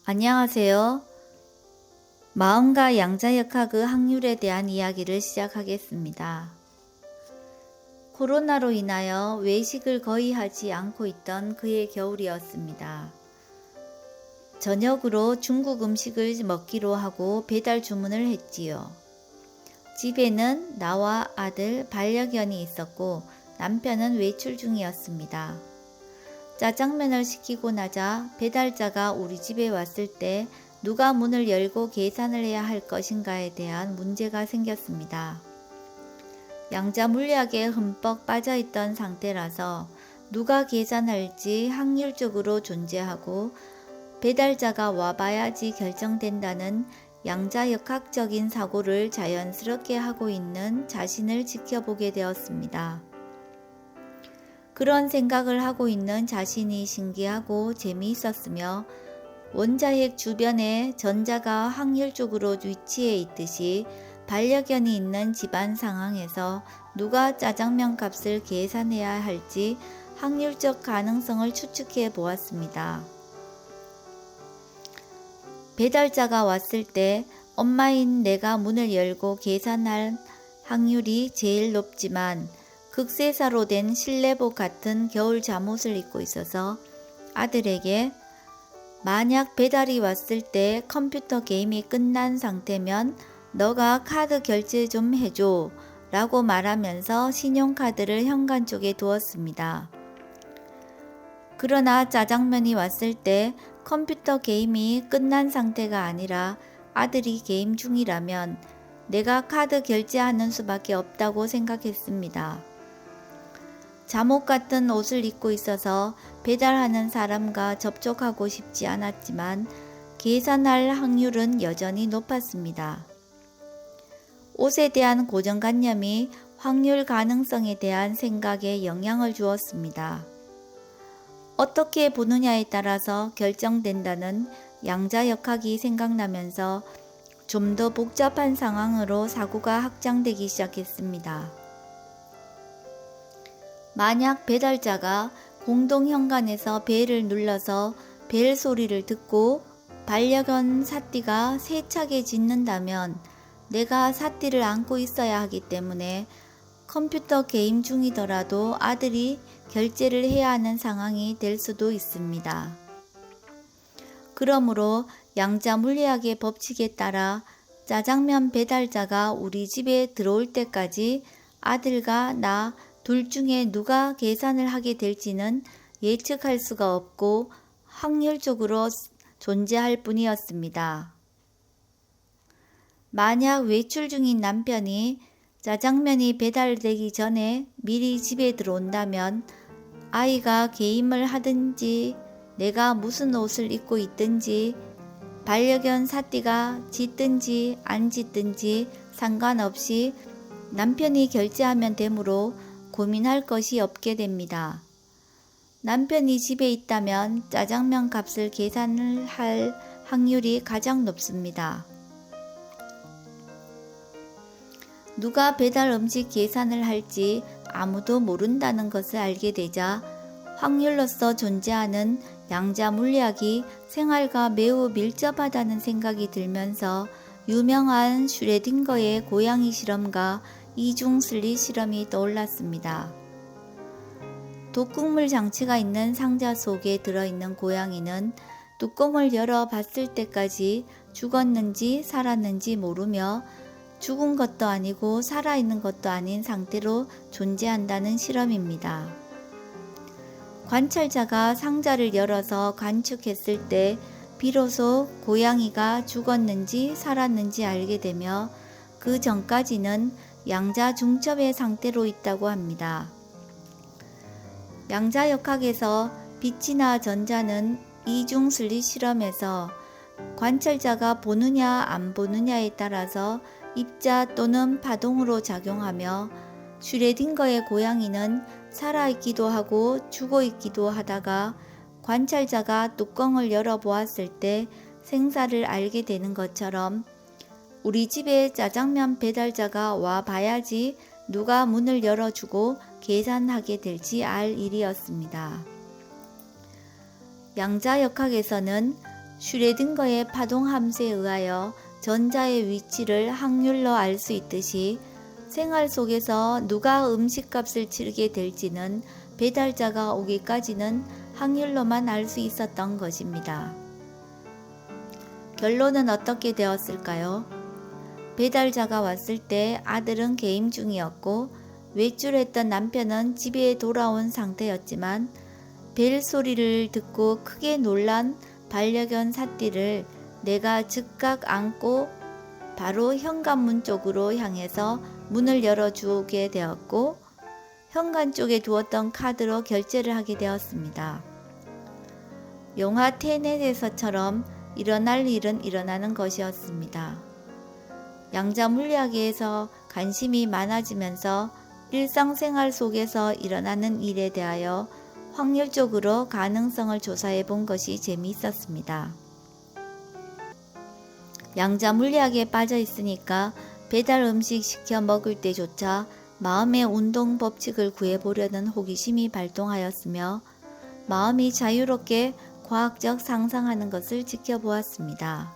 안녕하세요. 마음과 양자역학의 확률에 대한 이야기를 시작하겠습니다. 코로나로 인하여 외식을 거의 하지 않고 있던 그의 겨울이었습니다. 저녁으로 중국 음식을 먹기로 하고 배달 주문을 했지요. 집에는 나와 아들, 반려견이 있었고 남편은 외출 중이었습니다. 짜장면을 시키고 나자 배달자가 우리 집에 왔을 때 누가 문을 열고 계산을 해야 할 것인가에 대한 문제가 생겼습니다. 양자 물리학에 흠뻑 빠져있던 상태라서 누가 계산할지 확률적으로 존재하고 배달자가 와봐야지 결정된다는 양자역학적인 사고를 자연스럽게 하고 있는 자신을 지켜보게 되었습니다. 그런 생각을 하고 있는 자신이 신기하고 재미있었으며 원자핵 주변에 전자가 확률적으로 위치해 있듯이 반려견이 있는 집안 상황에서 누가 짜장면 값을 계산해야 할지 확률적 가능성을 추측해 보았습니다. 배달자가 왔을 때 엄마인 내가 문을 열고 계산할 확률이 제일 높지만 극세사로 된 실내복 같은 겨울 잠옷을 입고 있어서 아들에게 만약 배달이 왔을 때 컴퓨터 게임이 끝난 상태면 너가 카드 결제 좀 해줘 라고 말하면서 신용카드를 현관 쪽에 두었습니다. 그러나 짜장면이 왔을 때 컴퓨터 게임이 끝난 상태가 아니라 아들이 게임 중이라면 내가 카드 결제하는 수밖에 없다고 생각했습니다. 잠옷 같은 옷을 입고 있어서 배달하는 사람과 접촉하고 싶지 않았지만 계산할 확률은 여전히 높았습니다. 옷에 대한 고정관념이 확률 가능성에 대한 생각에 영향을 주었습니다. 어떻게 보느냐에 따라서 결정된다는 양자역학이 생각나면서 좀 더 복잡한 상황으로 사고가 확장되기 시작했습니다. 만약 배달자가 공동현관에서 벨을 눌러서 벨 소리를 듣고 반려견 사띠가 세차게 짖는다면 내가 사띠를 안고 있어야 하기 때문에 컴퓨터 게임 중이더라도 아들이 결제를 해야 하는 상황이 될 수도 있습니다. 그러므로 양자 물리학의 법칙에 따라 짜장면 배달자가 우리 집에 들어올 때까지 아들과 나 둘 중에 누가 계산을 하게 될지는 예측할 수가 없고 확률적으로 존재할 뿐이었습니다. 만약 외출 중인 남편이 짜장면이 배달되기 전에 미리 집에 들어온다면 아이가 게임을 하든지 내가 무슨 옷을 입고 있든지 반려견 사띠가 짖든지 안 짖든지 상관없이 남편이 결제하면 되므로 고민할 것이 없게 됩니다. 남편이 집에 있다면 짜장면 값을 계산을 할 확률이 가장 높습니다. 누가 배달 음식 계산을 할지 아무도 모른다는 것을 알게 되자 확률로서 존재하는 양자 물리학이 생활과 매우 밀접하다는 생각이 들면서 유명한 슈레딩거의 고양이 실험과 이중 슬릿 실험이 떠올랐습니다. 독극물 장치가 있는 상자 속에 들어있는 고양이는 뚜껑을 열어 봤을 때까지 죽었는지 살았는지 모르며 죽은 것도 아니고 살아있는 것도 아닌 상태로 존재한다는 실험입니다. 관찰자가 상자를 열어서 관측했을 때 비로소 고양이가 죽었는지 살았는지 알게 되며 그 전까지는 양자 중첩의 상태로 있다고 합니다. 양자역학에서 빛이나 전자는 이중 슬릿 실험에서 관찰자가 보느냐 안 보느냐에 따라서 입자 또는 파동으로 작용하며 슈레딩거의 고양이는 살아있기도 하고 죽어있기도 하다가 관찰자가 뚜껑을 열어보았을 때 생사를 알게 되는 것처럼 우리 집에 짜장면 배달자가 와 봐야지 누가 문을 열어주고 계산하게 될지 알 일이었습니다. 양자역학에서는 슈레딩거의 파동 함수에 의하여 전자의 위치를 확률로 알 수 있듯이 생활 속에서 누가 음식값을 치르게 될지는 배달자가 오기까지는 확률로만 알 수 있었던 것입니다. 결론은 어떻게 되었을까요? 배달자가 왔을 때 아들은 게임 중이었고 외출했던 남편은 집에 돌아온 상태였지만 벨 소리를 듣고 크게 놀란 반려견 사띠를 내가 즉각 안고 바로 현관문 쪽으로 향해서 문을 열어주게 되었고 현관 쪽에 두었던 카드로 결제를 하게 되었습니다. 영화 테넷에서처럼 일어날 일은 일어나는 것이었습니다. 양자 물리학에서 관심이 많아지면서 일상생활 속에서 일어나는 일에 대하여 확률적으로 가능성을 조사해 본 것이 재미있었습니다. 양자 물리학에 빠져 있으니까 배달 음식 시켜 먹을 때조차 마음의 운동 법칙을 구해보려는 호기심이 발동하였으며 마음이 자유롭게 과학적 상상하는 것을 지켜보았습니다.